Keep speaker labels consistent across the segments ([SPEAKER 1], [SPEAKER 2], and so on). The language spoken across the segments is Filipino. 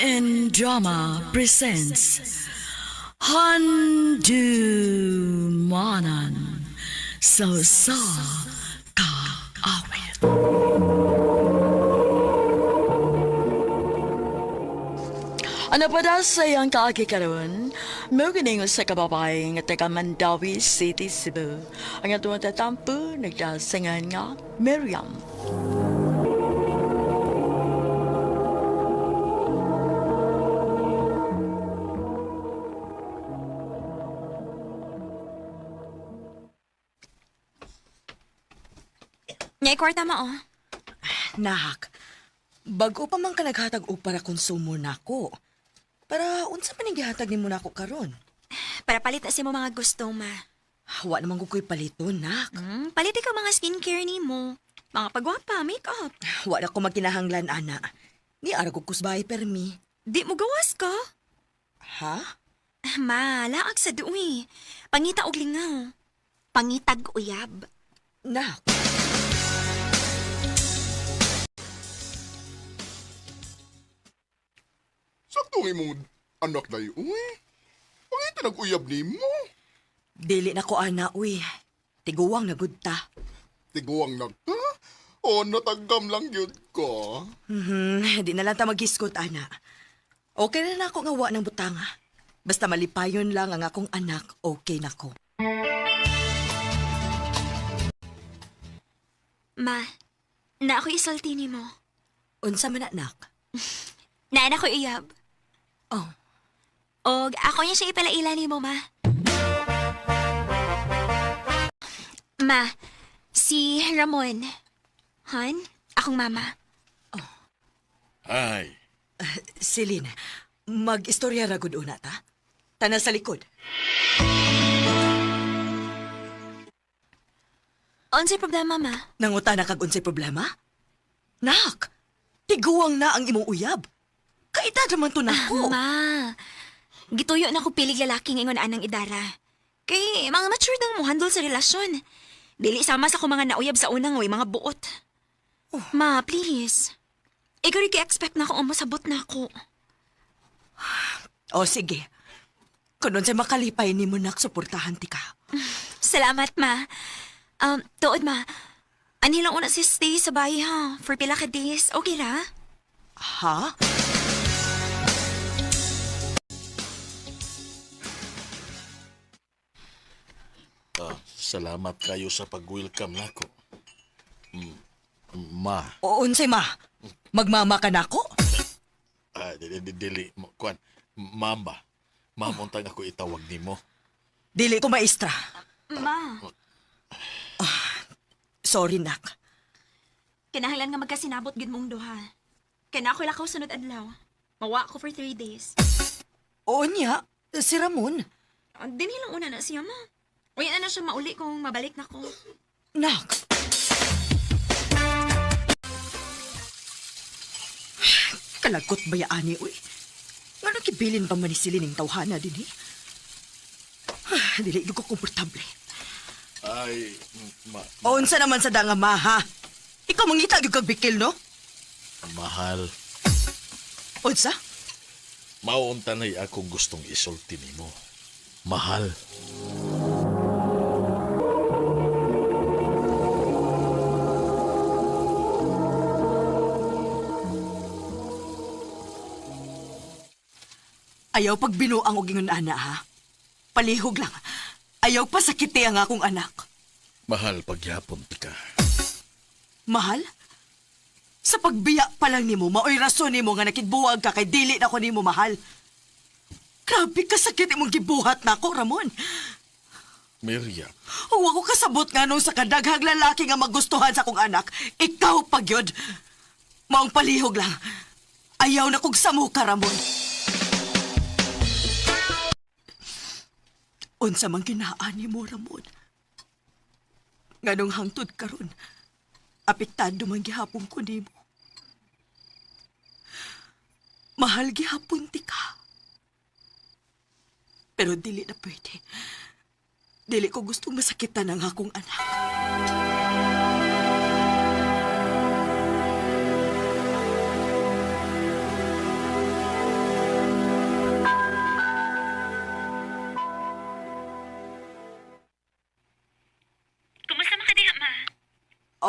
[SPEAKER 1] in Drama presents Handumanan sa Kaawit. Ano pa daw sa iyang kakikaroon? Muganing sa kababae nga taga Mandawi City, Cebu. Ang atong tatampo, nagdasangan nga Miriam.
[SPEAKER 2] Ngay kwarta mo, oh.
[SPEAKER 3] Nak, bago pa man ka naghatag og para konsumo nako. Para unsa man gihatag nimo nako karon?
[SPEAKER 2] Para palit na si mo mga gusto, ma.
[SPEAKER 3] Wa naman ko ko'y paliton, nak.
[SPEAKER 2] Palit ka mga skincare ni mo. Mga pagwapa, makeup.
[SPEAKER 3] Wa na ko magkinahanglan, ana. Ni ara ko kusbay permi.
[SPEAKER 2] Di mo gawas ka.
[SPEAKER 3] Ha?
[SPEAKER 2] Ma, laag sa duwi. Pangita og lingaw. Pangitag uyab.
[SPEAKER 3] Nak,
[SPEAKER 4] Saktong imong anak na uy. Pangita nag-uyab ni mo.
[SPEAKER 3] dili na ko ana, uy. Tiguwang na gud ta.
[SPEAKER 4] Tiguang na ka? O natagam lang yun ka?
[SPEAKER 3] Di na lang ta magiskot, ana. Okay na ako nga wa ng butanga. Basta malipayon lang ang akong anak, okay na ko.
[SPEAKER 2] Ma, na ako isalti ni mo.
[SPEAKER 3] Unsa man, anak?
[SPEAKER 2] Na ko uyab.
[SPEAKER 3] Oh,
[SPEAKER 2] Og ako niya siya ipalaila ni mo, ma. Ma, si Ramon. Han, akong mama.
[SPEAKER 5] Ay,
[SPEAKER 3] Celine, mag-istorya ra gud una ta. Tanan sa likod.
[SPEAKER 2] Unsay problema, ma?
[SPEAKER 3] Nanguta na kag unsay problema? Nak, tiguwang na ang imong uyab. Kaita naman to nako.
[SPEAKER 2] Ma, gituyo na ko pilig lalaki ngayon anang idara. Kay mga mature nang mo handle sa relasyon. Dili sama sa ko mga nauyab sa unang way mga buot. Ma, please. Ikaw rin expect na ako umasabot na ako.
[SPEAKER 3] O sige. Kung unsay makalipay nimo nak suportahan ti ka.
[SPEAKER 2] Salamat, ma. Tuod, ma. Anilang una si stay sa bahay, ha? For pila ka days. Okay ra?
[SPEAKER 3] Ha?
[SPEAKER 5] salamat kayo sa pag-welcome nako. Ma,
[SPEAKER 3] O unsay ma? Magmama ka nako?
[SPEAKER 5] dili mo kuan. Mamba. Mamuntang ako itawag nimo.
[SPEAKER 3] Dili ko maestra.
[SPEAKER 2] Ma,
[SPEAKER 3] Sorry nak.
[SPEAKER 2] kinahanglan nga magkasinabot gid mong duha. Kaya na ako lakaw sunod adlaw. Mawa ko for 3 days.
[SPEAKER 3] O niya, si Ramon.
[SPEAKER 2] Dini lang una na siya, ma. Uy, na siya mauli kung mabalik na ko.
[SPEAKER 3] Nak. Kalagot ba yaani, uy? Nga nakibilin ba manisilin ng tawhana din, eh? Dili ko komportable.
[SPEAKER 5] Ay,
[SPEAKER 3] O unsa naman sa danga ma, ha? Ikaw mangita yung kagbikil, no?
[SPEAKER 5] mahal.
[SPEAKER 3] Unsa?
[SPEAKER 5] Maunta na'y akong gustong isulti nimo. Mahal.
[SPEAKER 3] Ayaw pag binuang og ingon ana, ha? Palihog lang. Ayaw pa sakiti ang akong anak.
[SPEAKER 5] Mahal pagyapon ti ka.
[SPEAKER 3] Mahal? Sa pagbiya pa lang nimo, maoy rason nimo nga nakigbuwag ka kay dili na ko nimo mahal. Grabe ka sakit imong gibuhat nako, Ramon.
[SPEAKER 5] Miriam,
[SPEAKER 3] Huwag ko kasabot nga nung sa kadaghang lalaki nga magustuhan sa akong anak. Ikaw pagyod. Maong palihog lang. Ayaw na kong samuka, Ramon. Unsa man ginaani mo, Ramon. Nganong hangtod karon, apektado man gihapon ko nimo. Mahal gihapon ti ka. Pero dili na pwede. Dili ko gustong masakitan ang akong anak.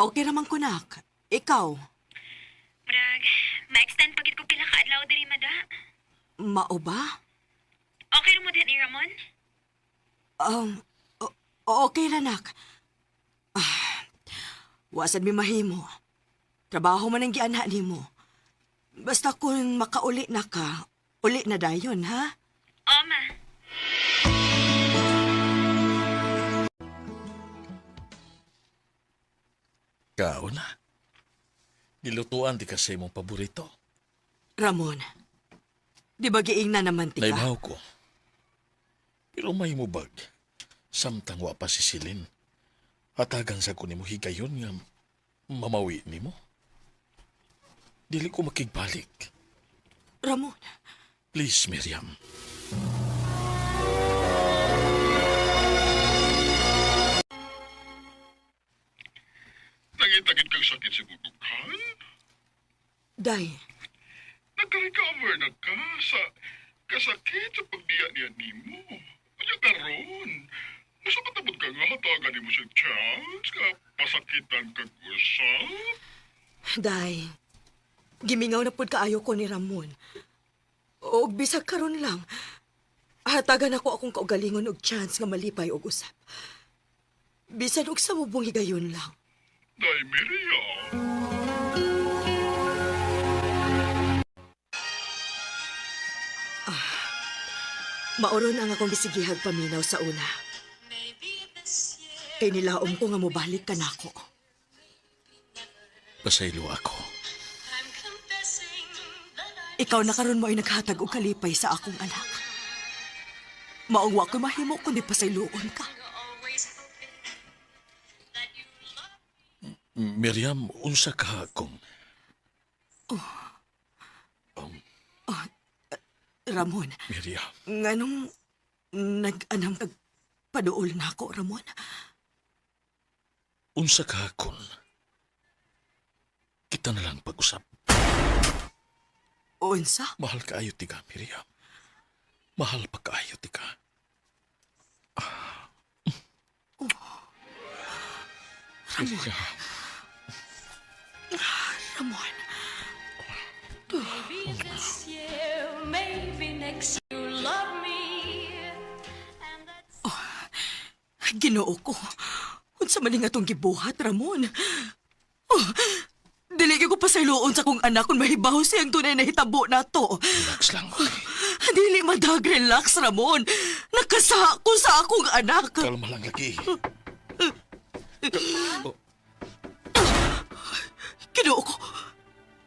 [SPEAKER 3] Okay naman ko, nak. Ikaw,
[SPEAKER 2] Brag, ma-extend pagit ko pila ka adlaw diri mada.
[SPEAKER 3] mao ba?
[SPEAKER 2] Okay mo din ni Ramon?
[SPEAKER 3] Okay na, nak. Wasad mi mahimo. Trabaho man ang gianha nimo. Basta kung makauli na ka, uli na dayon, ha?
[SPEAKER 2] Oo, ma.
[SPEAKER 5] Kao na. Nilutuan di kasi mong paborito.
[SPEAKER 3] Ramon, di ba giing na naman tika?
[SPEAKER 5] Naibaw ko. Pero may mo bag. Samtang wa pa si Silin. Hatagan sa ko ni mo higayon nga mamawi ni mo. Dili ko makigbalik.
[SPEAKER 3] Ramon,
[SPEAKER 5] Please, Miriam.
[SPEAKER 4] Nangitagit kang sakit sa bubughan?
[SPEAKER 3] day,
[SPEAKER 4] Nag-recover na ka sa kasakit sa pagdiya niya nimo. Kanya karon. Masa patabod ka nga hatagan nimo sa chance ka pasakitan kag usap?
[SPEAKER 3] day. Gimingaw na pud kaayo ko ni Ramon. O bisag karon lang. Hatagan ako akong kaugalingon og chance nga malipay og usap. Bisan og sa mubong higayon lang.
[SPEAKER 4] Day Miriam.
[SPEAKER 3] Mauron ang akong bisigihag paminaw sa una. Kay nilaom ko nga mobalik ka nako.
[SPEAKER 5] Pasaylo ako.
[SPEAKER 3] Ikaw na karon mo ay naghatag og kalipay sa akong anak. Maong wa ko mahimo kundi pasayloon ka.
[SPEAKER 5] Miriam, unsa ka kung...
[SPEAKER 3] Ramon,
[SPEAKER 5] Miriam,
[SPEAKER 3] nganong nag-anam kag paduol na ako, Ramon?
[SPEAKER 5] unsa ka kung... Kita na lang pag-usap.
[SPEAKER 3] Unsa?
[SPEAKER 5] Mahal ka ayo tika, Miriam. Mahal pa ka ayo tika. Miriam.
[SPEAKER 3] Ramon,
[SPEAKER 6] This year, maybe next year, you love me. And that's
[SPEAKER 3] Ginoo ko. Unsa man nga tong gibuhat, Ramon? Oh, dili ko pasayloon sa kong anak kung mahibaw siyang tunay na hitabo na to.
[SPEAKER 5] Relax lang, okay?
[SPEAKER 3] Dili madag relax, Ramon. Nakasa ko sa akong anak.
[SPEAKER 5] Kalma lang lagi.
[SPEAKER 3] Ginoo ko.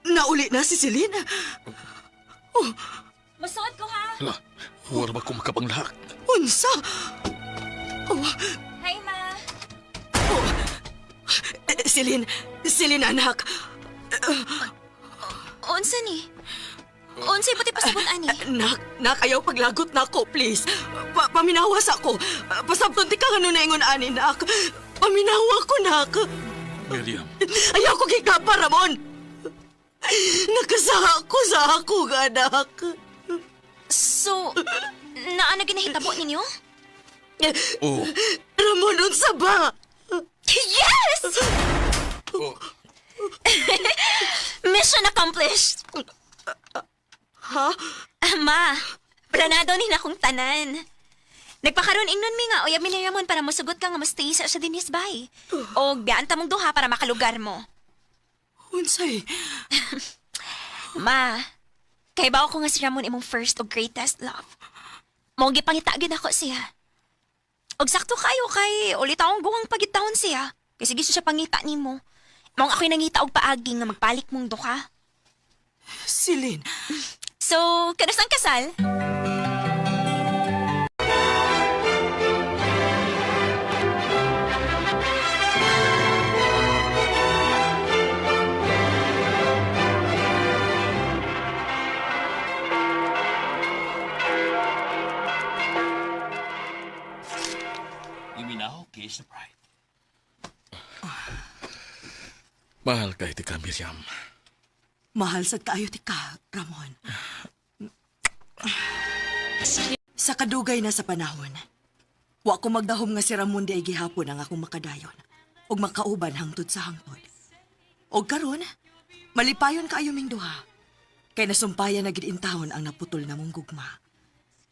[SPEAKER 3] Nauli na si Celine.
[SPEAKER 2] Masuot ko ha.
[SPEAKER 5] Hala, wala ba ko makapanglahak?
[SPEAKER 3] Unsa?
[SPEAKER 2] Hi, ma.
[SPEAKER 3] Celine, anak.
[SPEAKER 2] Unsa ni? Unsay puti pasabot ani?
[SPEAKER 3] Nak, ayaw paglagot na ako, please. Paminawas ako. Pasabton ti ka nga na ingon ani, nak. Paminawa ko, nak.
[SPEAKER 5] Miriam,
[SPEAKER 3] Ayaw ko kikapa, Ramon. Nakasaha ko sa akong anak.
[SPEAKER 2] So, naa na ginahitabo ninyo?
[SPEAKER 5] oh,
[SPEAKER 3] Ramon, unsa ba?
[SPEAKER 2] Yes!
[SPEAKER 5] oh,
[SPEAKER 2] Mission accomplished!
[SPEAKER 3] Ha?
[SPEAKER 2] Ma, planado ni na akong tanan. Nagpakaroon ingnon mi nga uyab mi ni Ramon para mosugot ka nga mustay sa Dinis Bay. O bianta mong duha para makalugar mo.
[SPEAKER 3] Unsay?
[SPEAKER 2] Ma, kay bawo ko nga si Ramon imong first o greatest love. Mao gipangitagin ako siya. Og sakto kayo kay ulit akong guwang pagitahon siya. Kay sige siya pangita nimo. Mao ako'y nangita og paagi nga magpalik mong duha.
[SPEAKER 3] Celine,
[SPEAKER 2] So, kanus ang kasal?
[SPEAKER 7] Iminaho, kiss the bride.
[SPEAKER 5] mahal ka tika, Miriam.
[SPEAKER 3] mahal sad kaayo ti ka, Ramon. Sa kadugay na sa panahon, wa ko magdahom nga si Ramon di ay gihapon ang akong makadayon ug makauban hangtod sa hangtod. O karon, malipayon kaayo ming duha. Kay nasumpayan na gid intawon ang naputol na mong gugma.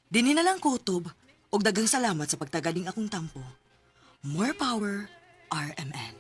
[SPEAKER 3] Dinhi na lang kutob og daghang salamat sa pagtagaling akong tampo. More power, RMN.